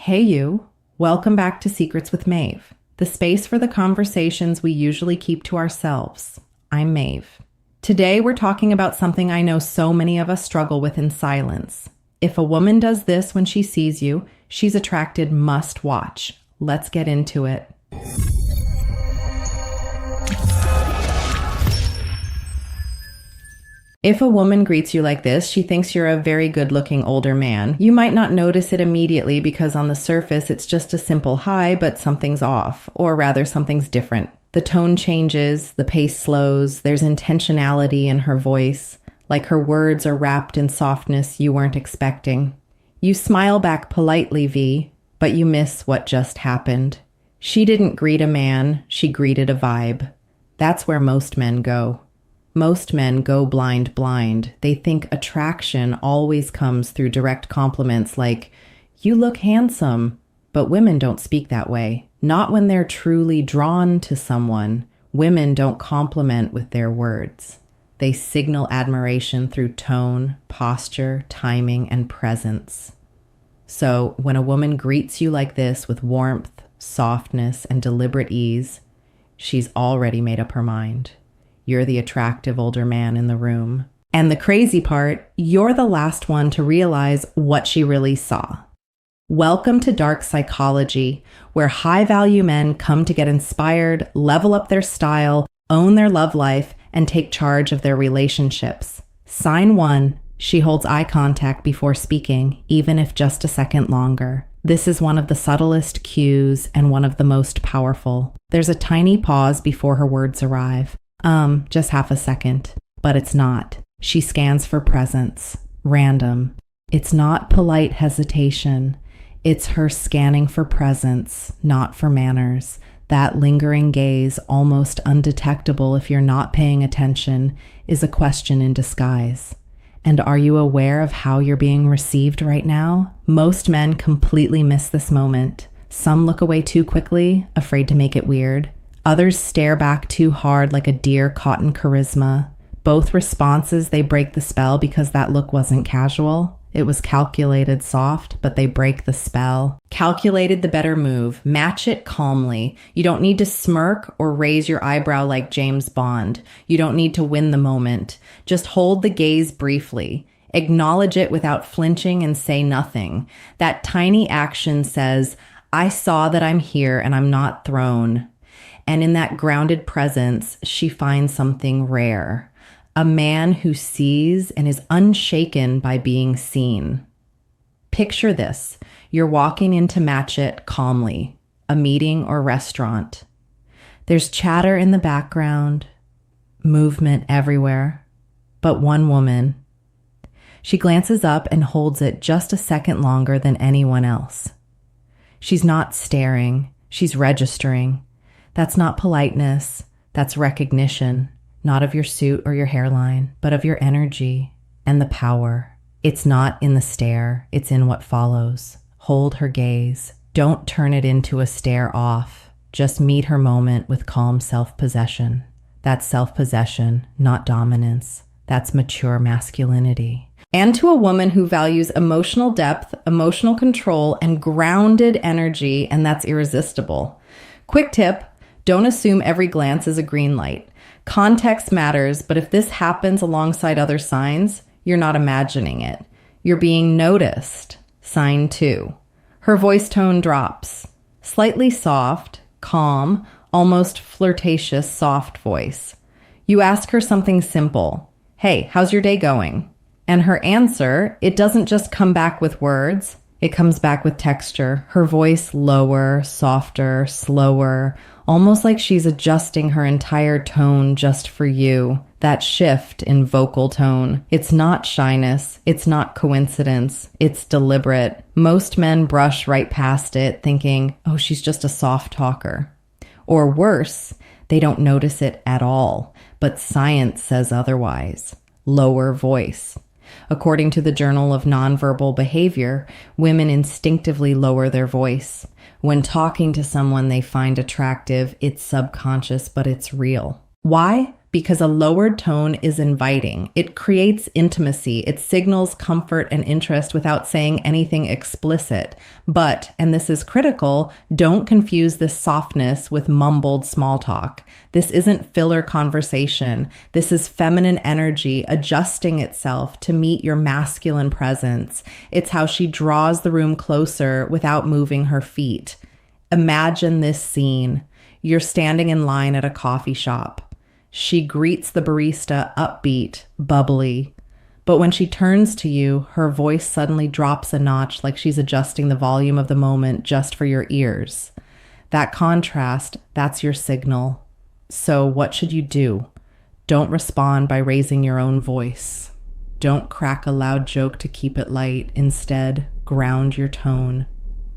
Hey you, welcome back to Secrets with Maeve, the space for the conversations we usually keep to ourselves. I'm Maeve. Today we're talking about something I know so many of us struggle with in silence. If a woman does this when she sees you, she's attracted, must watch. Let's get into it. If a woman greets you like this, she thinks you're a very good-looking older man. You might not notice it immediately because on the surface it's just a simple hi, but something's off, or rather something's different. The tone changes, the pace slows, there's intentionality in her voice, like her words are wrapped in softness you weren't expecting. You smile back politely, V, but you miss what just happened. She didn't greet a man, she greeted a vibe. That's where most men go. Most men go blind. They think attraction always comes through direct compliments like, "You look handsome." But women don't speak that way. Not when they're truly drawn to someone. Women don't compliment with their words. They signal admiration through tone, posture, timing, and presence. So when a woman greets you like this with warmth, softness, and deliberate ease, she's already made up her mind. You're the attractive older man in the room. And the crazy part, you're the last one to realize what she really saw. Welcome to Dark Psychology, where high-value men come to get inspired, level up their style, own their love life, and take charge of their relationships. Sign 1, she holds eye contact before speaking, even if just a second longer. This is one of the subtlest cues and one of the most powerful. There's a tiny pause before her words arrive. Just half a second. But it's not. She scans for presence. Random. It's not polite hesitation. It's her scanning for presence, not for manners. That lingering gaze, almost undetectable if you're not paying attention, is a question in disguise. And are you aware of how you're being received right now? Most men completely miss this moment. Some look away too quickly, afraid to make it weird. Others stare back too hard like a deer caught in charisma. Both responses, they break the spell because that look wasn't casual. It was calculated, soft, but they break the spell. Calculated, the better move. Match it calmly. You don't need to smirk or raise your eyebrow like James Bond. You don't need to win the moment. Just hold the gaze briefly. Acknowledge it without flinching and say nothing. That tiny action says, I saw that I'm here and I'm not thrown. And in that grounded presence, she finds something rare. A man who sees and is unshaken by being seen. Picture this. You're walking in to match it calmly. A meeting or restaurant. There's chatter in the background. Movement everywhere. But one woman. She glances up and holds it just a second longer than anyone else. She's not staring. She's registering. That's not politeness, that's recognition, not of your suit or your hairline, but of your energy and the power. It's not in the stare, it's in what follows. Hold her gaze. Don't turn it into a stare off. Just meet her moment with calm self-possession. That's self-possession, not dominance. That's mature masculinity. And to a woman who values emotional depth, emotional control, and grounded energy, and that's irresistible. Quick tip. Don't assume every glance is a green light. Context matters, but if this happens alongside other signs, you're not imagining it. You're being noticed. Sign 2. Her voice tone drops. Slightly soft, calm, almost flirtatious, soft voice. You ask her something simple. Hey, how's your day going? And her answer, it doesn't just come back with words. It comes back with texture. Her voice lower, softer, slower, almost like she's adjusting her entire tone just for you. That shift in vocal tone. It's not shyness. It's not coincidence. It's deliberate. Most men brush right past it thinking, oh, she's just a soft talker. Or worse, they don't notice it at all. But science says otherwise. Lower voice. According to the Journal of Nonverbal Behavior, women instinctively lower their voice. When talking to someone they find attractive, it's subconscious, but it's real. Why? because a lowered tone is inviting. It creates intimacy. It signals comfort and interest without saying anything explicit. But, and this is critical, don't confuse this softness with mumbled small talk. This isn't filler conversation. This is feminine energy adjusting itself to meet your masculine presence. It's how she draws the room closer without moving her feet. Imagine this scene. You're standing in line at a coffee shop. She greets the barista upbeat, bubbly. But when she turns to you, her voice suddenly drops a notch like she's adjusting the volume of the moment just for your ears. That contrast, that's your signal. So what should you do? Don't respond by raising your own voice. Don't crack a loud joke to keep it light. Instead, ground your tone.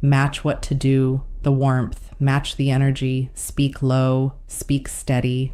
Match what to do, the warmth, match the energy, speak low, speak steady.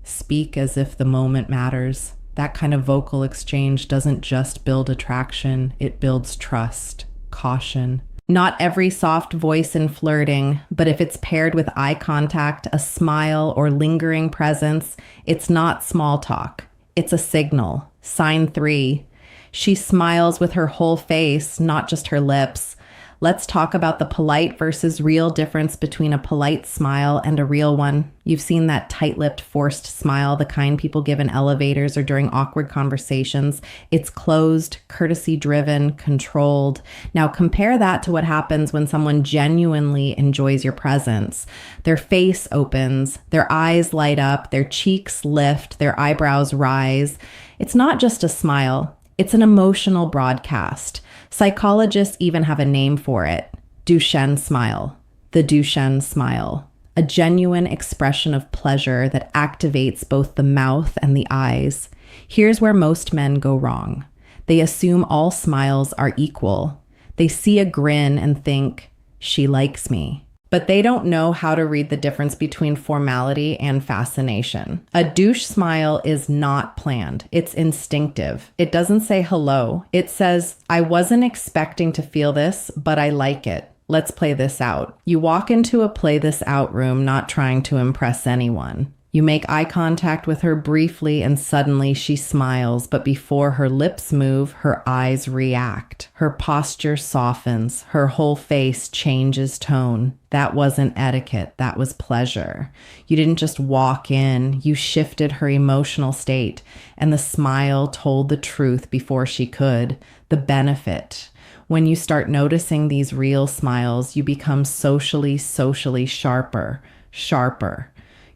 Speak as if the moment matters. That kind of vocal exchange doesn't just build attraction, it builds trust, caution. Not every soft voice in flirting, but if it's paired with eye contact, a smile, or lingering presence, it's not small talk. It's a signal. Sign 3. She smiles with her whole face, not just her lips. Let's talk about the polite versus real difference between a polite smile and a real one. You've seen that tight-lipped, forced smile, the kind people give in elevators or during awkward conversations. It's closed, courtesy-driven, controlled. Now compare that to what happens when someone genuinely enjoys your presence. Their face opens, their eyes light up, their cheeks lift, their eyebrows rise. It's not just a smile. It's an emotional broadcast. Psychologists even have a name for it. Duchenne smile. The Duchenne smile. A genuine expression of pleasure that activates both the mouth and the eyes. Here's where most men go wrong. They assume all smiles are equal. They see a grin and think, she likes me. But they don't know how to read the difference between formality and fascination. A douche smile is not planned. It's instinctive. It doesn't say hello. It says, I wasn't expecting to feel this, but I like it. Let's play this out. You walk into a play this out room not trying to impress anyone. You make eye contact with her briefly and suddenly she smiles, but before her lips move, her eyes react. Her posture softens. Her whole face changes tone. That wasn't etiquette. That was pleasure. You didn't just walk in. You shifted her emotional state, and the smile told the truth before she could. The benefit. When you start noticing these real smiles, you become socially sharper.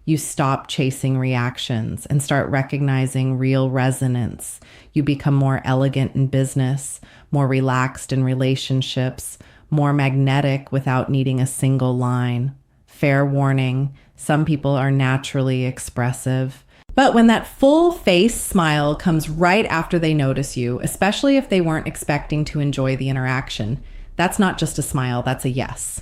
You stop chasing reactions and start recognizing real resonance. You become more elegant in business, more relaxed in relationships, more magnetic without needing a single line. Fair warning, some people are naturally expressive. But when that full face smile comes right after they notice you, especially if they weren't expecting to enjoy the interaction, that's not just a smile, that's a yes.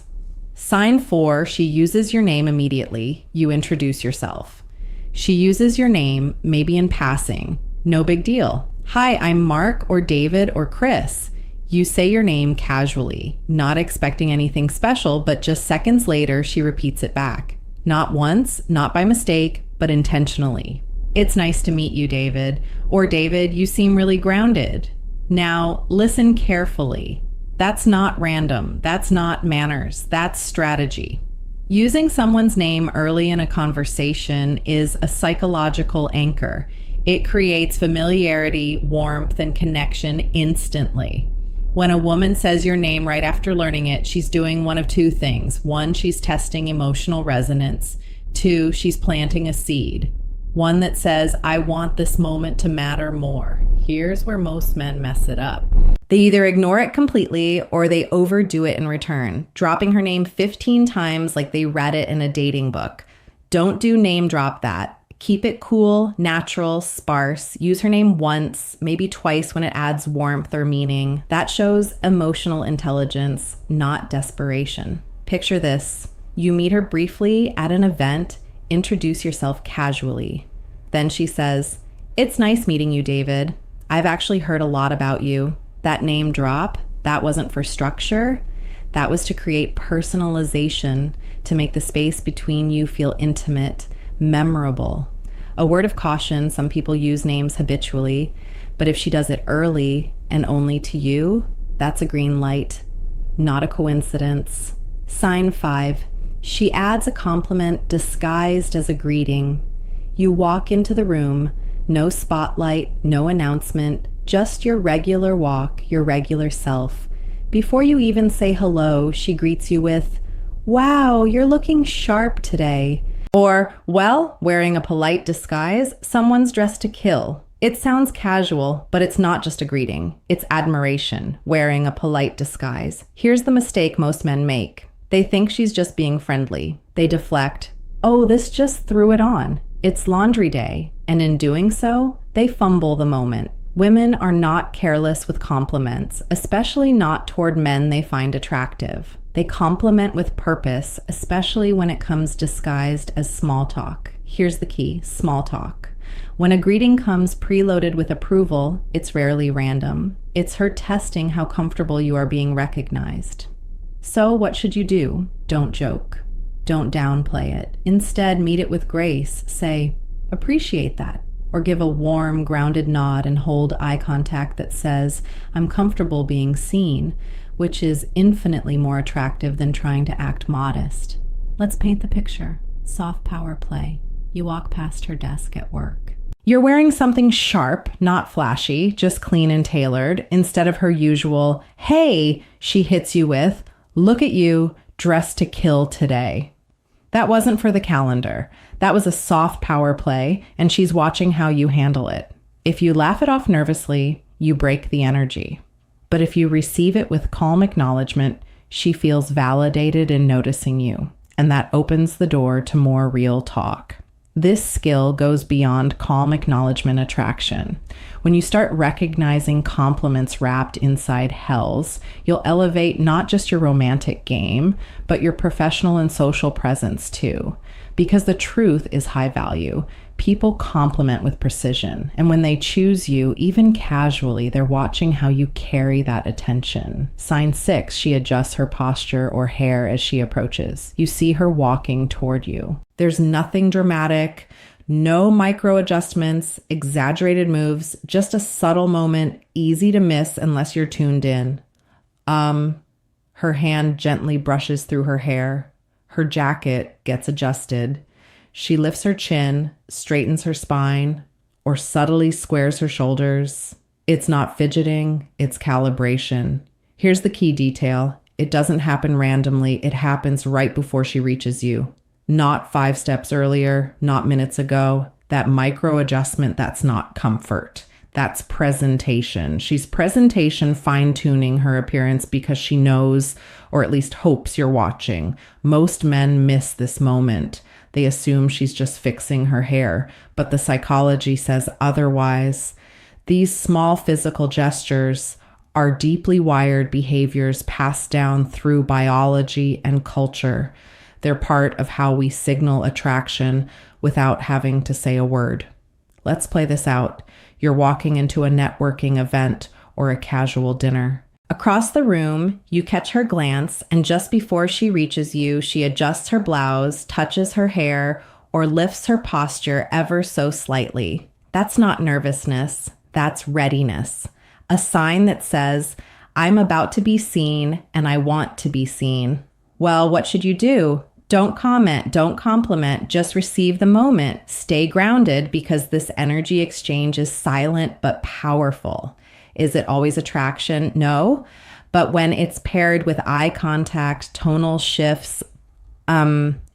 Sign 4, she uses your name immediately. You introduce yourself. She uses your name, maybe in passing. No big deal. Hi, I'm Mark or David or Chris. You say your name casually, not expecting anything special, but just seconds later, she repeats it back. Not once, not by mistake, but intentionally. It's nice to meet you, David. Or David, you seem really grounded. Now, listen carefully. That's not random. That's not manners. That's strategy. Using someone's name early in a conversation is a psychological anchor. It creates familiarity, warmth, and connection instantly. When a woman says your name right after learning it, she's doing one of two things. 1, she's testing emotional resonance. 2, she's planting a seed. One that says, I want this moment to matter more. Here's where most men mess it up. They either ignore it completely or they overdo it in return, dropping her name 15 times like they read it in a dating book. Don't do name drop that. Keep it cool, natural, sparse. Use her name once, maybe twice when it adds warmth or meaning. That shows emotional intelligence, not desperation. Picture this. You meet her briefly at an event. Introduce yourself casually. Then she says, it's nice meeting you, David. I've actually heard a lot about you. That name drop, that wasn't for structure. That was to create personalization, to make the space between you feel intimate, memorable. A word of caution, some people use names habitually, but if she does it early and only to you, that's a green light, not a coincidence. Sign 5. She adds a compliment disguised as a greeting. You walk into the room, no spotlight, no announcement, just your regular walk, your regular self. Before you even say hello, she greets you with, "Wow, you're looking sharp today." Or, "Well, wearing a polite disguise, someone's dressed to kill." It sounds casual, but it's not just a greeting. It's admiration, wearing a polite disguise. Here's the mistake most men make. They think she's just being friendly. They deflect, "Oh, this just threw it on. It's laundry day." And in doing so, they fumble the moment. Women are not careless with compliments, especially not toward men they find attractive. They compliment with purpose, especially when it comes disguised as small talk. Here's the key, small talk. When a greeting comes preloaded with approval, it's rarely random. It's her testing how comfortable you are being recognized. So what should you do? Don't joke. Don't downplay it. Instead, meet it with grace. Say, "Appreciate that." Or give a warm, grounded nod and hold eye contact that says, "I'm comfortable being seen," which is infinitely more attractive than trying to act modest. Let's paint the picture. Soft power play. You walk past her desk at work. You're wearing something sharp, not flashy, just clean and tailored. Instead of her usual, "Hey," she hits you with, "Look at you, dressed to kill today." That wasn't for the calendar. That was a soft power play, and she's watching how you handle it. If you laugh it off nervously, you break the energy. But if you receive it with calm acknowledgement, she feels validated in noticing you, and that opens the door to more real talk. This skill goes beyond calm acknowledgement attraction. When you start recognizing compliments wrapped inside hells, you'll elevate not just your romantic game, but your professional and social presence too. Because the truth is high value. People compliment with precision, and when they choose you, even casually, they're watching how you carry that attention. Sign 6, she adjusts her posture or hair as she approaches. You see her walking toward you. There's nothing dramatic, no micro adjustments, exaggerated moves, just a subtle moment, easy to miss unless you're tuned in. Her hand gently brushes through her hair. Her jacket gets adjusted. She lifts her chin, straightens her spine, or subtly squares her shoulders. It's not fidgeting, it's calibration. Here's the key detail. It doesn't happen randomly. It happens right before she reaches you. Not 5 steps earlier, not minutes ago. That micro adjustment, that's not comfort. That's presentation. She's presentation fine-tuning her appearance because she knows, or at least hopes, you're watching. Most men miss this moment. They assume she's just fixing her hair, but the psychology says otherwise. These small physical gestures are deeply wired behaviors passed down through biology and culture. They're part of how we signal attraction without having to say a word. Let's play this out. You're walking into a networking event or a casual dinner. Across the room, you catch her glance, and just before she reaches you, she adjusts her blouse, touches her hair, or lifts her posture ever so slightly. That's not nervousness, that's readiness. A sign that says, "I'm about to be seen, and I want to be seen." Well, what should you do? Don't comment, don't compliment, just receive the moment. Stay grounded because this energy exchange is silent but powerful. Is it always attraction? No. But when it's paired with eye contact, tonal shifts,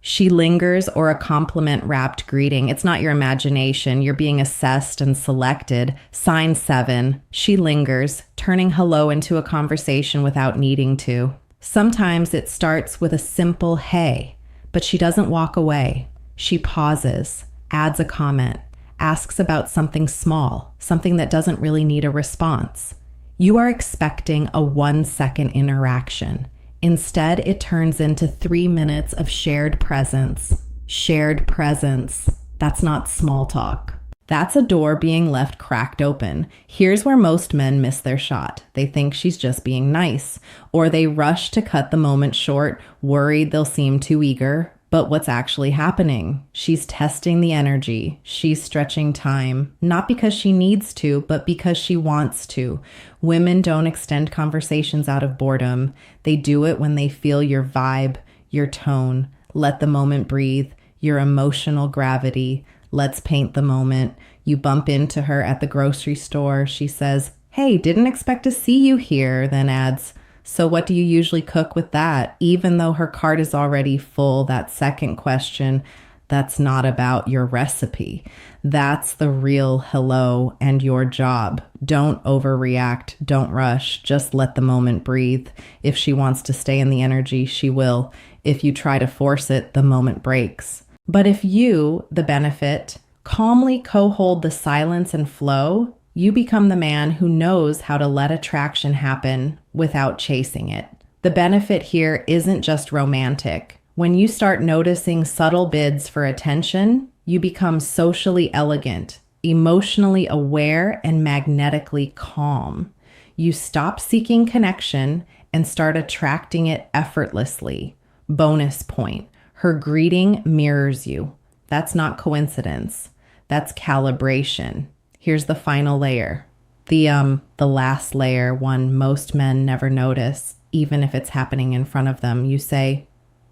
she lingers, or a compliment wrapped greeting. It's not your imagination. You're being assessed and selected. Sign 7, she lingers, turning hello into a conversation without needing to. Sometimes it starts with a simple hey, but she doesn't walk away. She pauses, adds a comment, asks about something small, something that doesn't really need a response. You are expecting a 1-second interaction. Instead, it turns into 3 minutes of shared presence. Shared presence. That's not small talk. That's a door being left cracked open. Here's where most men miss their shot. They think she's just being nice, or they rush to cut the moment short, worried they'll seem too eager. But what's actually happening? She's testing the energy. She's stretching time, not because she needs to, but because she wants to. Women don't extend conversations out of boredom. They do it when they feel your vibe, your tone. Let the moment breathe, your emotional gravity. Let's paint the moment. You bump into her at the grocery store. She says, "Hey, didn't expect to see you here," then adds, "So what do you usually cook with that?" Even though her cart is already full, that second question, that's not about your recipe. That's the real hello and your job. Don't overreact. Don't rush. Just let the moment breathe. If she wants to stay in the energy, she will. If you try to force it, the moment breaks. But if you, the benefit, calmly co-hold the silence and flow, you become the man who knows how to let attraction happen without chasing it. The benefit here isn't just romantic. When you start noticing subtle bids for attention, you become socially elegant, emotionally aware, and magnetically calm. You stop seeking connection and start attracting it effortlessly. Bonus point, her greeting mirrors you. That's not coincidence. That's calibration. Here's the final layer. The last layer, one most men never notice, even if it's happening in front of them. You say,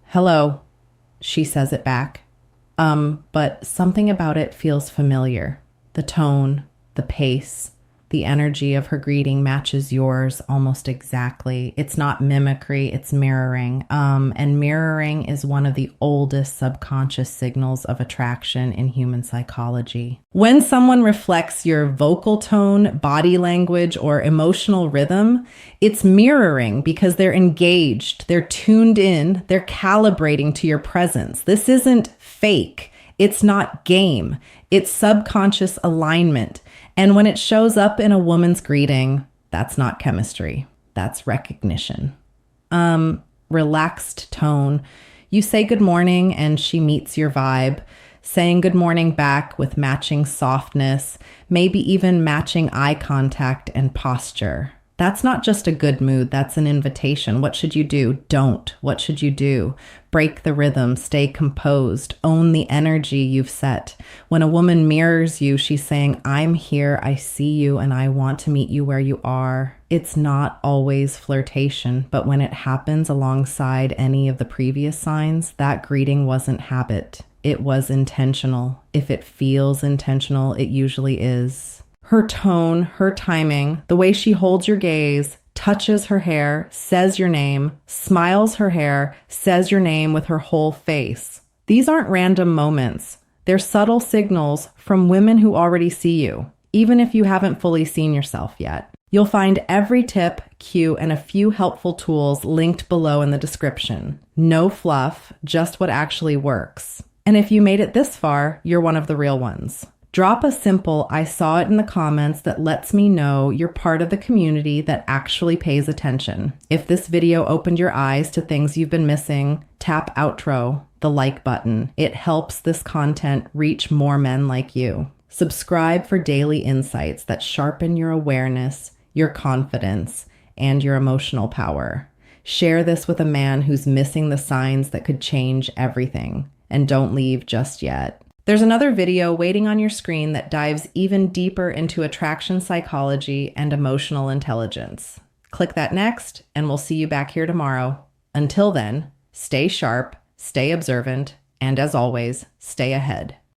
"Hello." She says it back. But something about it feels familiar. The tone, the pace, the energy of her greeting matches yours almost exactly. It's not mimicry, it's mirroring. And mirroring is one of the oldest subconscious signals of attraction in human psychology. When someone reflects your vocal tone, body language, or emotional rhythm, it's mirroring because they're engaged, they're tuned in, they're calibrating to your presence. This isn't fake. It's not game. It's subconscious alignment. And when it shows up in a woman's greeting, that's not chemistry. That's recognition. Relaxed tone. You say good morning and she meets your vibe, saying good morning back with matching softness, maybe even matching eye contact and posture. That's not just a good mood, that's an invitation. What should you do? Don't. What should you do? Break the rhythm, stay composed, own the energy you've set. When a woman mirrors you, she's saying, "I'm here, I see you, and I want to meet you where you are." It's not always flirtation, but when it happens alongside any of the previous signs, that greeting wasn't habit. It was intentional. If it feels intentional, it usually is. Her tone, her timing, the way she holds your gaze, touches her hair, says your name, smiles her hair, says your name with her whole face. These aren't random moments. They're subtle signals from women who already see you, even if you haven't fully seen yourself yet. You'll find every tip, cue, and a few helpful tools linked below in the description. No fluff, just what actually works. And if you made it this far, you're one of the real ones. Drop a simple "I saw it in the comments" that lets me know you're part of the community that actually pays attention. If this video opened your eyes to things you've been missing, tap outro, the like button. It helps this content reach more men like you. Subscribe for daily insights that sharpen your awareness, your confidence, and your emotional power. Share this with a man who's missing the signs that could change everything. And don't leave just yet. There's another video waiting on your screen that dives even deeper into attraction psychology and emotional intelligence. Click that next, and we'll see you back here tomorrow. Until then, stay sharp, stay observant, and as always, stay ahead.